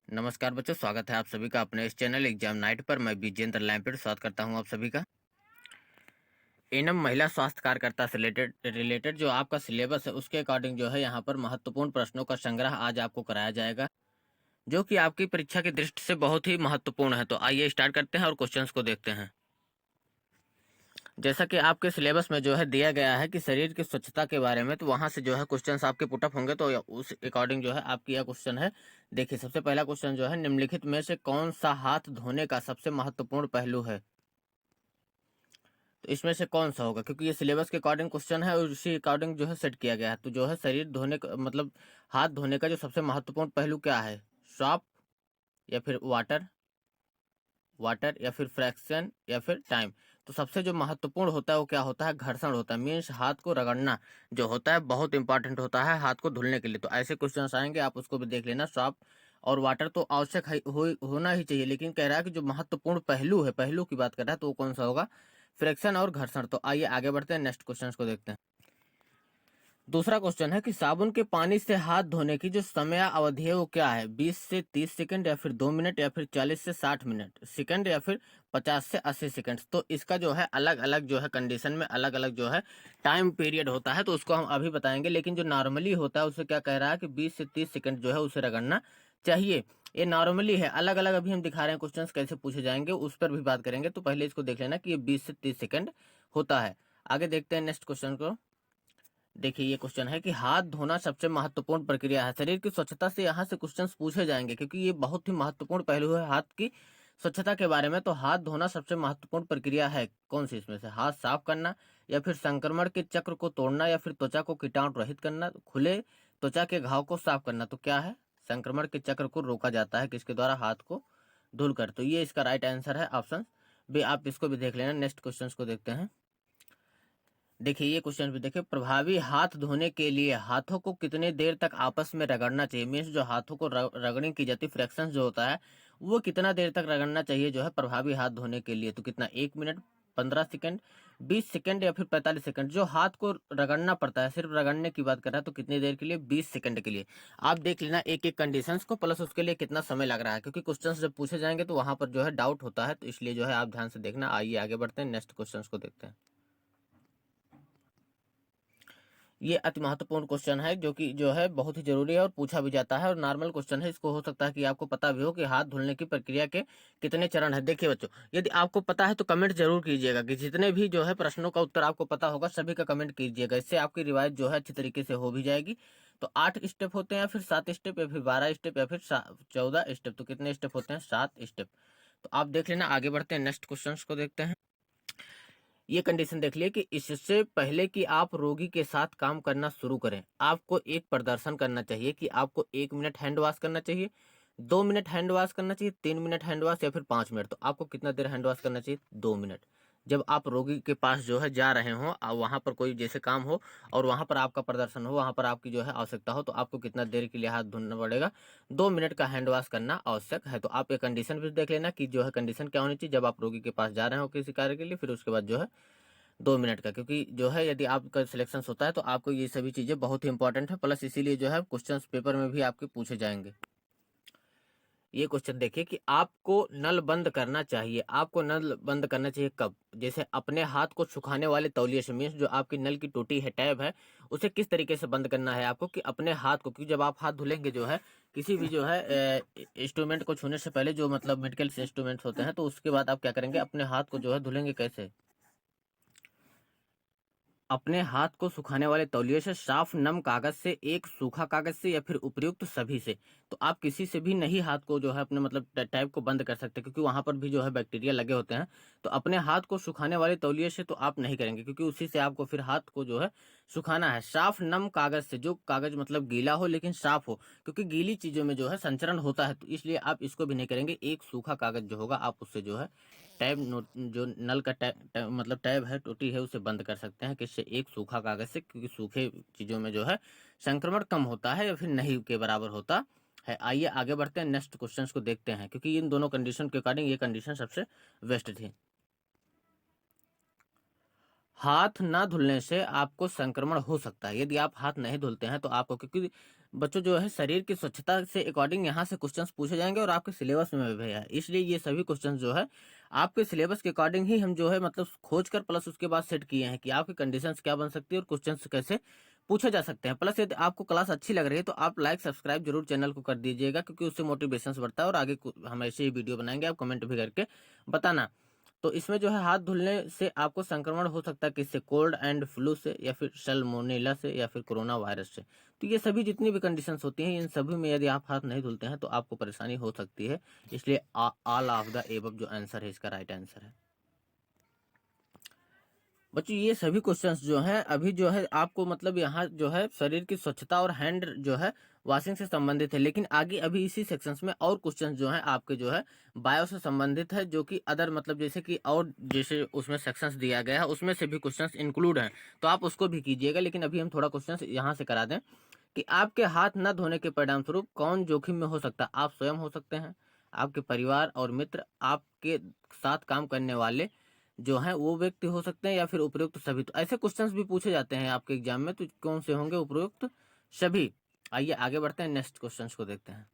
नमस्कार बच्चों, स्वागत है आप सभी का अपने इस चैनल एग्जाम नाइट पर। मैं विजेंद्र लैम्पेट स्वागत करता हूं आप सभी का। एनम महिला स्वास्थ्य कार्यकर्ता से रिलेटेड जो आपका सिलेबस है उसके अकॉर्डिंग जो है यहाँ पर महत्वपूर्ण प्रश्नों का संग्रह आज आपको कराया जाएगा, जो कि आपकी परीक्षा की दृष्टि से बहुत ही महत्वपूर्ण है। तो आइए स्टार्ट करते हैं और क्वेश्चंस को देखते हैं। जैसा कि आपके सिलेबस में जो है दिया गया है कि शरीर की स्वच्छता के बारे में, तो वहां से जो है क्वेश्चंस आपके पुटअप होंगे, तो उस अकॉर्डिंग जो है आपकी यह क्वेश्चन है। देखिए, सबसे पहला क्वेश्चन जो है, निम्नलिखित में से कौन सा हाथ धोने का सबसे महत्वपूर्ण पहलू है? तो इसमें से कौन सा होगा, क्योंकि ये सिलेबस के अकॉर्डिंग क्वेश्चन है और उसी अकॉर्डिंग जो है सेट किया गया है। तो जो है शरीर धोने का मतलब हाथ धोने का जो सबसे महत्वपूर्ण पहलू क्या है? सॉप या फिर वाटर या फिर फ्रैक्शन या फिर टाइम। तो सबसे जो महत्वपूर्ण होता है वो क्या होता है? घर्षण होता है। मीन्स हाथ को रगड़ना जो होता है बहुत इंपॉर्टेंट होता है हाथ को धुलने के लिए। तो ऐसे क्वेश्चन आएंगे, आप उसको भी देख लेना। सॉप और वाटर तो आवश्यक होना ही चाहिए, लेकिन कह रहा है कि जो महत्वपूर्ण पहलू है, पहलू की बात कर रहा है, तो वो कौन सा होगा? फ्रैक्शन और घर्षण। तो आइए आगे बढ़ते हैं, नेक्स्ट क्वेश्चन को देखते हैं। दूसरा क्वेश्चन है कि साबुन के पानी से हाथ धोने की जो समय अवधि है वो क्या है? 20 से 30 सेकंड या फिर 2 मिनट या फिर 40 से 60 मिनट सेकंड या फिर 50 से 80 सेकंड। तो इसका जो है अलग अलग जो है कंडीशन में अलग अलग जो है टाइम पीरियड होता है, तो उसको हम अभी बताएंगे। लेकिन जो नॉर्मली होता है उसे क्या कह रहा है कि 20 से 30 सेकंड जो है उसे रगड़ना चाहिए। ये नॉर्मली है, अलग अलग अभी हम दिखा रहे हैं क्वेश्चन कैसे पूछे जाएंगे, उस पर भी बात करेंगे। तो पहले इसको देख लेना कि ये 20 से 30 सेकंड होता है। आगे देखते हैं नेक्स्ट क्वेश्चन को। देखिए, ये क्वेश्चन है कि हाथ धोना सबसे महत्वपूर्ण प्रक्रिया है। शरीर की स्वच्छता से यहाँ से क्वेश्चंस पूछे जाएंगे, क्योंकि ये बहुत ही महत्वपूर्ण पहलू है हाथ की स्वच्छता के बारे में। तो हाथ धोना सबसे महत्वपूर्ण प्रक्रिया है कौन सी इसमें से? हाथ साफ करना या फिर संक्रमण के चक्र को तोड़ना या फिर त्वचा को कीटाणु रहित करना, खुले त्वचा के घाव को साफ करना। तो क्या है? संक्रमण के चक्र को रोका जाता है किसके द्वारा? हाथ को धुलकर। तो ये इसका राइट आंसर है, ऑप्शन भी। आप इसको भी देख लेना। नेक्स्ट क्वेश्चन को देखते हैं। देखिए, ये क्वेश्चन भी देखिए, प्रभावी हाथ धोने के लिए हाथों को कितने देर तक आपस में रगड़ना चाहिए? मीन्स जो हाथों को रगड़ने की जाती फ्रैक्शन जो होता है वो कितना देर तक रगड़ना चाहिए जो है प्रभावी हाथ धोने के लिए? तो कितना? 1 मिनट, 15 सेकंड, 20 सेकंड या फिर 45 सेकंड। जो हाथ को रगड़ना पड़ता है, सिर्फ रगड़ने की बात कर रहा है, तो कितनी देर के लिए? 20 सेकंड के लिए। आप देख लेना एक एक कंडीशंस को, प्लस उसके लिए कितना समय लग रहा है, क्योंकि क्वेश्चन जब पूछे जाएंगे तो वहां पर जो है डाउट होता है, तो इसलिए जो है आप ध्यान से देखना। आइए आगे बढ़ते हैं, नेक्स्ट क्वेश्चन को देखते हैं। ये अति महत्वपूर्ण क्वेश्चन है, जो कि जो है बहुत ही जरूरी है और पूछा भी जाता है, और नॉर्मल क्वेश्चन है। इसको हो सकता है कि आपको पता भी हो कि हाथ धुलने की प्रक्रिया के कितने चरण है। देखिए बच्चों, यदि आपको पता है तो कमेंट जरूर कीजिएगा, कि जितने भी जो है प्रश्नों का उत्तर आपको पता होगा सभी का कमेंट कीजिएगा। इससे आपकी रिवाइज जो है अच्छी तरीके से हो भी जाएगी। तो 8 स्टेप होते हैं, या फिर 7 स्टेप, या फिर 12 स्टेप, या फिर 14 स्टेप। तो कितने स्टेप होते हैं? 7 स्टेप। तो आप देख लेना। आगे बढ़ते हैं, नेक्स्ट क्वेश्चन को देखते हैं। ये कंडीशन देख लिए कि इससे पहले कि आप रोगी के साथ काम करना शुरू करें, आपको एक प्रदर्शन करना चाहिए कि आपको 1 मिनट हैंड वॉश करना चाहिए, 2 मिनट हैंड वॉश करना चाहिए, 3 मिनट हैंड वॉश, या फिर 5 मिनट। तो आपको कितना देर हैंड वॉश करना चाहिए? 2 मिनट। जब आप रोगी के पास जो है जा रहे हो, वहां पर कोई जैसे काम हो और वहां पर आपका प्रदर्शन हो, वहां पर आपकी जो है आवश्यकता हो, तो आपको कितना देर के लिए हाथ धोना पड़ेगा? 2 मिनट का हैंड वॉश करना आवश्यक है। तो आप ये कंडीशन भी देख लेना कि जो है कंडीशन क्या होनी चाहिए जब आप रोगी के पास जा रहे हो किसी कार्य के लिए, फिर उसके बाद जो है 2 मिनट का। क्योंकि जो है यदि आपका सिलेक्शन होता है तो आपको ये सभी चीज़ें बहुत ही इंपॉर्टेंट है, प्लस इसीलिए जो है क्वेश्चंस पेपर में भी आपके पूछे जाएंगे। ये क्वेश्चन देखिए कि आपको नल बंद करना चाहिए। आपको नल बंद करना चाहिए कब? जैसे अपने हाथ को सुखाने वाले तौलिए से। मीन्स जो आपकी नल की टोटी है, टैब है, उसे किस तरीके से बंद करना है आपको? कि अपने हाथ को, क्योंकि जब आप हाथ धुलेंगे जो है किसी भी जो है इंस्ट्रूमेंट को छूने से पहले, जो मतलब मेडिकल इंस्ट्रूमेंट्स होते हैं, तो उसके बाद आप क्या करेंगे? अपने हाथ को जो है धुलेंगे कैसे? अपने हाथ को सुखाने वाले तौलिए से, साफ नम कागज से, एक सूखा कागज से, या फिर उपयुक्त सभी से। तो आप किसी से भी नहीं हाथ को जो है अपने मतलब टैब को बंद कर सकते, क्योंकि वहां पर भी जो है बैक्टीरिया लगे होते हैं। तो अपने हाथ को सुखाने वाले तौलिए से तो आप नहीं करेंगे, क्योंकि उसी से आपको फिर हाथ को जो है सुखाना है। साफ नम कागज से, जो कागज मतलब गीला हो लेकिन साफ हो, क्योंकि गीली चीजों में जो है संचरण होता है, तो इसलिए आप इसको भी नहीं करेंगे। एक सूखा कागज जो होगा आप उससे जो है टैब जो नल का मतलब टैब है, टोटी है, उसे बंद कर सकते हैं। किससे? एक सूखा कागज से, क्योंकि सूखे चीजों में जो है संक्रमण कम होता है या फिर नहीं के बराबर होता है। आइए आगे बढ़ते हैं, नेक्स्ट क्वेश्चन को देखते हैं, क्योंकि इन दोनों कंडीशन के अकॉर्डिंग ये कंडीशन सबसे बेस्ट थी। हाथ ना धुलने से आपको संक्रमण हो सकता है। यदि आप हाथ नहीं धुलते हैं तो आपको, क्योंकि बच्चों जो है शरीर की स्वच्छता से अकॉर्डिंग यहाँ से क्वेश्चंस पूछे जाएंगे और आपके सिलेबस में भी है, इसलिए ये सभी क्वेश्चंस जो है आपके सिलेबस के अकॉर्डिंग ही हम जो है मतलब खोज कर प्लस उसके बाद सेट किए हैं कि आपकी कंडीशंस क्या बन सकती है और क्वेश्चंस कैसे पूछे जा सकते हैं। प्लस यदि आपको क्लास अच्छी लग रही है तो आप लाइक सब्सक्राइब जरूर चैनल को कर दीजिएगा, क्योंकि उससे मोटिवेशन बढ़ता है और आगे हम ऐसे ही वीडियो बनाएंगे, आप कमेंट भी करके बताना। तो इसमें जो है हाथ धुलने से आपको संक्रमण हो सकता है, किससे? कोल्ड एंड फ्लू से, या फिर सल्मोनेला से, या फिर कोरोना वायरस से। तो ये सभी जितनी भी कंडीशंस होती हैं, इन सभी में यदि आप हाथ नहीं धुलते हैं तो आपको परेशानी हो सकती है। इसलिए ऑल ऑफ द एबव जो आंसर है इसका राइट आंसर है। बच्चों ये सभी क्वेश्चंस जो हैं अभी जो है आपको मतलब यहाँ जो है शरीर की स्वच्छता और हैंड जो है वॉशिंग से संबंधित है, लेकिन आगे अभी इसी सेक्शंस में और क्वेश्चंस जो हैं आपके जो है बायो से संबंधित है, जो कि अदर मतलब जैसे कि और जैसे उसमें सेक्शंस दिया गया है उसमें से भी क्वेश्चंस इंक्लूड हैं, तो आप उसको भी कीजिएगा। लेकिन अभी हम थोड़ा क्वेश्चंस यहाँ से करा दें कि आपके हाथ न धोने के परिणाम स्वरूप कौन जोखिम में हो सकता है? आप स्वयं हो सकते हैं, आपके परिवार और मित्र, आपके साथ काम करने वाले जो हैं वो व्यक्ति हो सकते हैं, या फिर उपयुक्त सभी। तो ऐसे क्वेश्चंस भी पूछे जाते हैं आपके एग्जाम में, तो कौन से होंगे? उपयुक्त सभी। आइए आगे बढ़ते हैं, नेक्स्ट क्वेश्चंस को देखते हैं।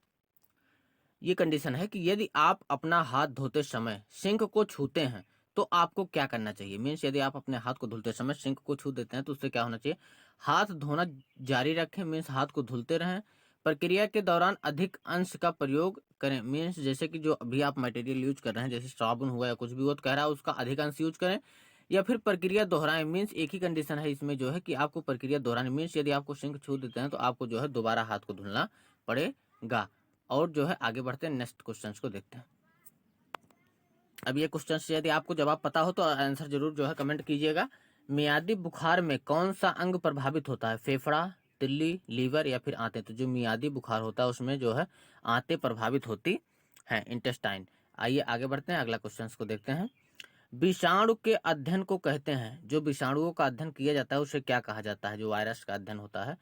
ये कंडीशन है कि यदि आप अपना हाथ धोते समय सिंक को छूते हैं तो आपको क्या करना चाहिए? मीन्स यदि आप अपने हाथ को धुलते समय सिंक को छू देते हैं तो उससे क्या होना चाहिए? हाथ धोना जारी रखें, मीन्स हाथ को धुलते रहें। प्रक्रिया के दौरान अधिक अंश का प्रयोग करें, मीन्स जैसे कि जो अभी आप मटेरियल यूज कर रहे हैं जैसे साबुन हुआ या कुछ भी वो तो कह रहा है उसका अधिक अंश यूज करें। या फिर प्रक्रिया दोहराएं, मीन्स एक ही कंडीशन है इसमें जो है कि आपको प्रक्रिया दोहरानी, मीन्स यदि आपको सिंक छू देते हैं तो आपको जो है दोबारा हाथ को धुलना पड़ेगा। और जो है आगे बढ़ते हैं, नेक्स्ट क्वेश्चंस को देखते हैं। अब ये क्वेश्चंस यदि आपको जवाब पता हो तो आंसर जरूर जो है कमेंट कीजिएगा। मियादी बुखार में कौन सा अंग प्रभावित होता है? फेफड़ा, तिल्ली, लीवर, या फिर आंतें? तो जो मियादी बुखार होता है उसमें जो है आंतें प्रभावित होती हैं, इंटेस्टाइन। आइए आगे बढ़ते हैं, अगला क्वेश्चंस को देखते हैं। विषाणु के अध्ययन को कहते हैं, जो विषाणुओं का अध्ययन किया जाता है उसे क्या कहा जाता है? जो वायरस का अध्ययन होता है,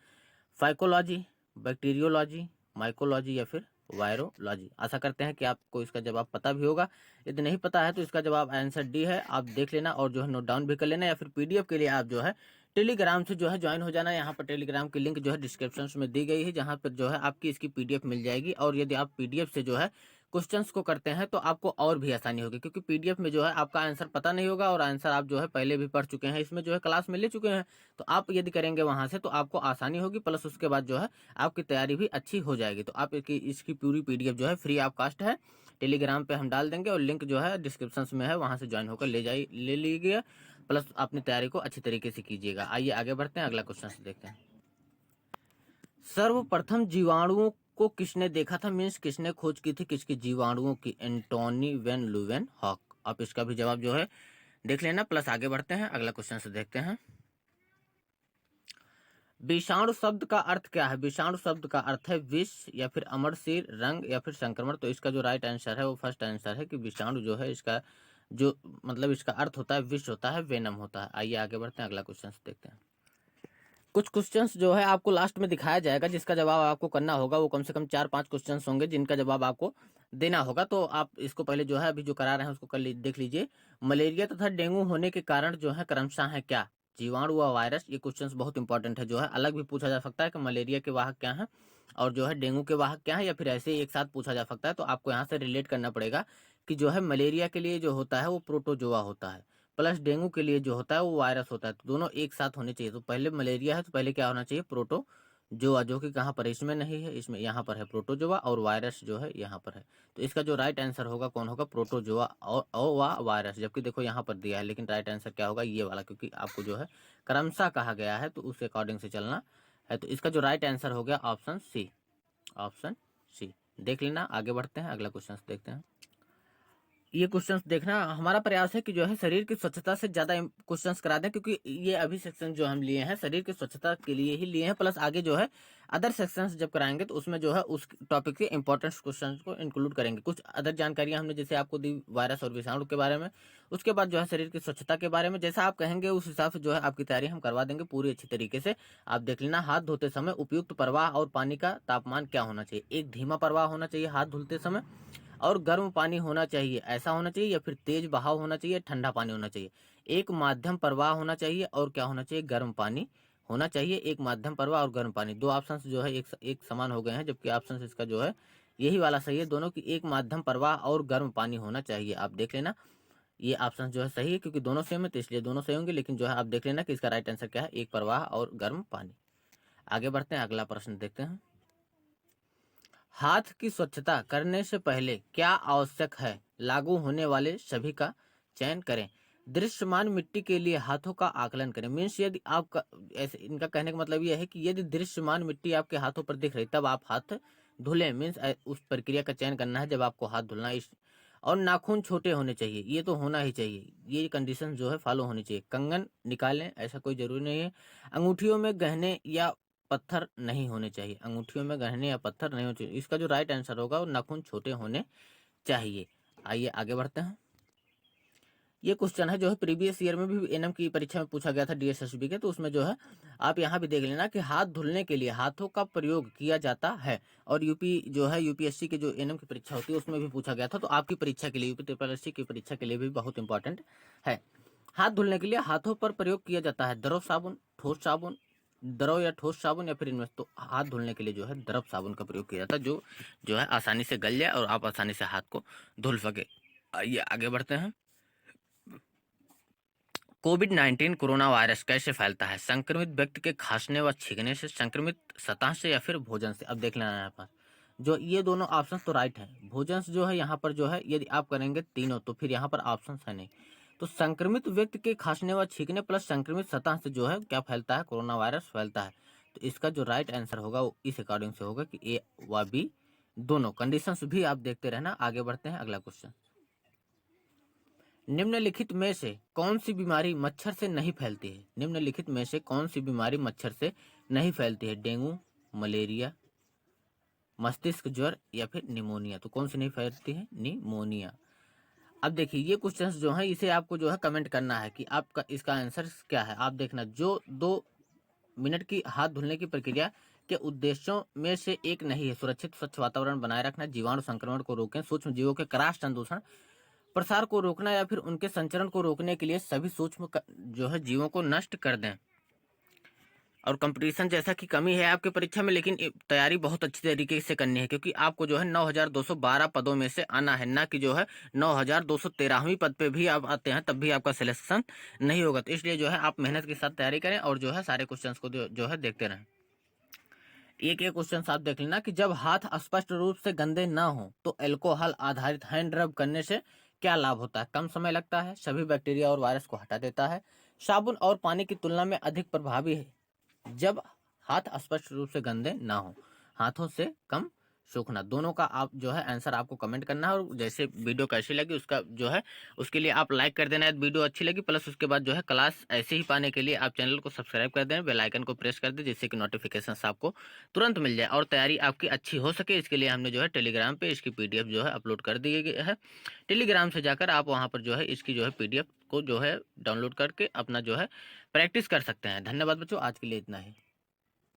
फाइकोलॉजी, बैक्टीरियोलॉजी, माइकोलॉजी, या फिर वायरोलॉजी। आशा करते हैं कि आपको इसका जवाब पता भी होगा। यदि नहीं पता है तो इसका जवाब आंसर डी है, आप देख लेना और जो है नोट डाउन भी कर लेना, या फिर पीडीएफ के लिए आप जो है टेलीग्राम से जो है ज्वाइन हो जाना। यहाँ पर टेलीग्राम की लिंक जो है डिस्क्रिप्शन में दी गई है, जहाँ पर जो है आपकी इसकी पीडीएफ मिल जाएगी। और यदि आप पीडीएफ से जो है क्वेश्चंस को करते हैं तो आपको और भी आसानी होगी, क्योंकि पीडीएफ में जो है आपका आंसर पता नहीं होगा और आंसर आप जो है पहले भी पढ़ चुके हैं, इसमें जो है क्लास में ले चुके हैं। तो आप यदि करेंगे वहां से तो आपको आसानी होगी, प्लस उसके बाद जो है आपकी तैयारी भी अच्छी हो जाएगी। तो आप इसकी पूरी पीडीएफ जो है फ्री ऑफ कास्ट है, टेलीग्राम पे हम डाल देंगे और लिंक जो है डिस्क्रिप्शन में है, वहां से ज्वाइन होकर ले लीजिए, प्लस अपनी तैयारी को अच्छी तरीके से कीजिएगा। आइए आगे बढ़ते हैं, अगला क्वेश्चन देखते हैं। सर्वप्रथम जीवाणुओं को किसने देखा था? मीन्स किसने खोज की थी किसकी? जीवाणुओं की। Antonie van Leeuwenhoek. आप इसका भी जवाब जो है देख लेना, प्लस आगे बढ़ते हैं, अगला क्वेश्चन से देखते हैं। विषाणु शब्द का अर्थ क्या है? विषाणु शब्द का अर्थ है विष, या फिर अमरशीर, रंग, या फिर संक्रमण। तो इसका जो राइट आंसर है वो फर्स्ट आंसर है कि विषाणु जो है इसका जो मतलब इसका अर्थ होता है विष होता है, वेनम होता है। आइए आगे बढ़ते हैं, अगला क्वेश्चन देखते हैं। कुछ क्वेश्चंस जो है आपको लास्ट में दिखाया जाएगा, जिसका जवाब आपको करना होगा। वो कम से कम 4-5 क्वेश्चंस होंगे जिनका जवाब आपको देना होगा। तो आप इसको पहले जो है अभी जो करा रहे हैं उसको देख लीजिए। मलेरिया तथा डेंगू होने के कारण जो है क्रमशः है क्या? जीवाणु व वायरस। ये क्वेश्चंस बहुत इंपॉर्टेंट है, जो है अलग भी पूछा जा सकता है कि मलेरिया के वाहक क्या है और जो है डेंगू के वाहक क्या है, या फिर ऐसे ही एक साथ पूछा जा सकता है। तो आपको यहाँ से रिलेट करना पड़ेगा कि जो है मलेरिया के लिए जो होता है वो प्रोटोजोआ होता है, प्लस डेंगू के लिए जो होता है वो वायरस होता है। तो दोनों एक साथ होने चाहिए। तो पहले मलेरिया है तो पहले क्या होना चाहिए? प्रोटोजोआ, जो कि कहाँ पर है? इसमें नहीं है, इसमें यहाँ पर है प्रोटोजोआ, और वायरस जो है यहाँ पर है। तो इसका जो राइट आंसर होगा कौन होगा? प्रोटोजोआ और वायरस। जबकि देखो यहाँ पर दिया है, लेकिन राइट आंसर क्या होगा? ये वाला, क्योंकि आपको जो है क्रमशः कहा गया है तो उस अकॉर्डिंग से चलना है। तो इसका जो राइट आंसर हो गया ऑप्शन सी, ऑप्शन सी। देख लेना, आगे बढ़ते हैं, अगला क्वेश्चन देखते हैं। ये क्वेश्चंस देखना हमारा प्रयास है कि जो है शरीर की स्वच्छता से ज़्यादा क्वेश्चंस करा दें, क्योंकि ये अभी सेक्शन जो हम लिए हैं शरीर की स्वच्छता के लिए ही लिए हैं, प्लस आगे जो है अदर सेक्शंस जब कराएंगे तो उसमें जो है उस टॉपिक के इंपॉर्टेंट क्वेश्चंस को इंक्लूड करेंगे। कुछ अदर जानकारियां हमने जैसे आपको दी वायरस और विषाणु के बारे में, उसके बाद जो है शरीर की स्वच्छता के बारे में, जैसा आप कहेंगे उस हिसाब से जो है आपकी तैयारी हम करवा देंगे पूरी अच्छी तरीके से। आप देख लेना, हाथ धोते समय उपयुक्त प्रवाह और पानी का तापमान क्या होना चाहिए? एक धीमा प्रवाह होना चाहिए हाथ धुलते समय, और गर्म पानी होना चाहिए, ऐसा होना चाहिए, या फिर तेज बहाव होना चाहिए, ठंडा पानी होना चाहिए। एक माध्यम प्रवाह होना चाहिए, और क्या होना चाहिए? गर्म पानी होना चाहिए एक माध्यम प्रवाह और गर्म पानी। दो ऑप्शन जो है एक समान हो गए हैं, जबकि ऑप्शन इसका जो है यही वाला सही है दोनों की, एक माध्यम प्रवाह और गर्म पानी होना चाहिए। आप देख लेना ये ऑप्शन जो है सही है, क्योंकि दोनों सेम है तो इसलिए दोनों सही होंगे, लेकिन जो है आप देख लेना कि इसका राइट आंसर क्या है, एक प्रवाह और गर्म पानी। आगे बढ़ते हैं, अगला प्रश्न देखते हैं। हाथ की स्वच्छता करने से पहले क्या आवश्यक है? लागू होने वाले सभी का चयन करें। दृश्यमान मिट्टी के लिए हाथों का आकलन करें। मीन्स यदि आपका ऐसे, इनका कहने का मतलब यह है कि यदि दृश्यमान मिट्टी आपके हाथों पर दिख रही तब आप हाथ धुलें। मीन्स उस प्रक्रिया का चयन करना है जब आपको हाथ धुलना है। और नाखून छोटे होने चाहिए, ये तो होना ही चाहिए, ये कंडीशन जो है फॉलो होनी चाहिए। कंगन निकालें, ऐसा कोई जरूरी नहीं है। अंगूठियों में गहने या पत्थर नहीं होने चाहिए, अंगूठियों में गहने या पत्थर नहीं होने चाहिए। इसका जो राइट आंसर होगा वो नाखून छोटे होने चाहिए। आइए आगे बढ़ते हैं। ये क्वेश्चन है जो है प्रीवियस ईयर में भी एनएम की परीक्षा में पूछा गया था डीएसएसबी के, तो उसमें जो है आप यहाँ भी देख लेना कि हाथ धुलने के लिए हाथों का प्रयोग किया जाता है। और यूपी जो है यूपीएससी की जो एनएम की परीक्षा होती है उसमें भी पूछा गया था, तो आपकी परीक्षा के लिए यूपी ट्रिपल एससी की परीक्षा के लिए भी बहुत इंपॉर्टेंट है। हाथ धुलने के लिए हाथों पर प्रयोग किया जाता है द्रव साबुन, ठोस साबुन, द्रव या ठोस साबुन या फिर इनमें। तो हाथ धुलने के लिए जो है द्रव साबुन का प्रयोग किया जाता है, जो है आसानी से गल जाए और आप आसानी से हाथ को धुल सके। आइए आगे बढ़ते हैं। कोविड-19 कोरोना वायरस कैसे फैलता है? संक्रमित व्यक्ति के खांसने व छींकने से, संक्रमित सतह से या फिर भोजन से? अब देख लेना यहाँ पर जो ये दोनों ऑप्शन तो राइट है। भोजन से जो है यहाँ पर जो है यदि आप करेंगे तीनों तो फिर यहाँ पर ऑप्शन है नहीं। तो संक्रमित व्यक्ति के खांसने व छींकने प्लस संक्रमित सतह से जो है क्या फैलता है? कोरोना वायरस फैलता है। तो इसका जो राइट आंसर होगा वो इस अकॉर्डिंग से होगा कि ए व बी दोनों। कंडीशंस भी आप देखते रहना। आगे बढ़ते हैं, अगला क्वेश्चन। निम्नलिखित में से कौन सी बीमारी मच्छर से नहीं फैलती है? निम्नलिखित में से कौन सी बीमारी मच्छर से नहीं फैलती है? डेंगू, मलेरिया, मस्तिष्क ज्वर या फिर निमोनिया? तो कौन सी नहीं फैलती है? निमोनिया। अब देखिए ये क्वेश्चंस जो है इसे आपको जो है कमेंट करना है कि आपका इसका आंसर क्या है। आप देखना जो 2 मिनट की हाथ धुलने की प्रक्रिया के उद्देश्यों में से एक नहीं है सुरक्षित स्वच्छ वातावरण बनाए रखना, जीवाणु संक्रमण को रोकें, सूक्ष्म जीवों के क्रॉस संदूषण प्रसार को रोकना या फिर उनके संचरण को रोकने के लिए सभी सूक्ष्म जो है जीवों को नष्ट कर दें। और कंपटीशन जैसा कि कमी है आपकी परीक्षा में, लेकिन तैयारी बहुत अच्छी तरीके से करनी है, क्योंकि आपको जो है 9212 पदों में से आना है, ना कि जो है 9213वीं पद पे भी आप आते हैं तब भी आपका सिलेक्शन नहीं होगा। तो इसलिए जो है आप मेहनत के साथ तैयारी करें और जो है सारे क्वेश्चंस को जो है देखते रहें। एक एक क्वेश्चन आप देख लेना कि जब हाथ स्पष्ट रूप से गंदे ना हो तो अल्कोहल आधारित हैंड रब करने से क्या लाभ होता है? कम समय लगता है, सभी बैक्टीरिया और वायरस को हटा देता है, साबुन और पानी की तुलना में अधिक प्रभावी है जब हाथ स्पष्ट रूप से गंदे ना हो। हाथों से कम सूखना, दोनों का आप जो है आंसर आपको कमेंट करना है। और जैसे वीडियो कैसी लगी उसका जो है उसके लिए आप लाइक कर देना है वीडियो अच्छी लगी, प्लस उसके बाद जो है क्लास ऐसे ही पाने के लिए आप चैनल को सब्सक्राइब कर दें, बेल आइकन को प्रेस कर दें, जिससे कि नोटिफिकेशन आपको तुरंत मिल जाए और तैयारी आपकी अच्छी हो सके। इसके लिए हमने जो है टेलीग्राम पे इसकी पीडीएफ जो है अपलोड कर दी गई है। टेलीग्राम से जाकर आप वहाँ पर जो है इसकी जो है पीडीएफ को जो है डाउनलोड करके अपना जो है प्रैक्टिस कर सकते हैं। धन्यवाद बच्चों, आज के लिए इतना ही।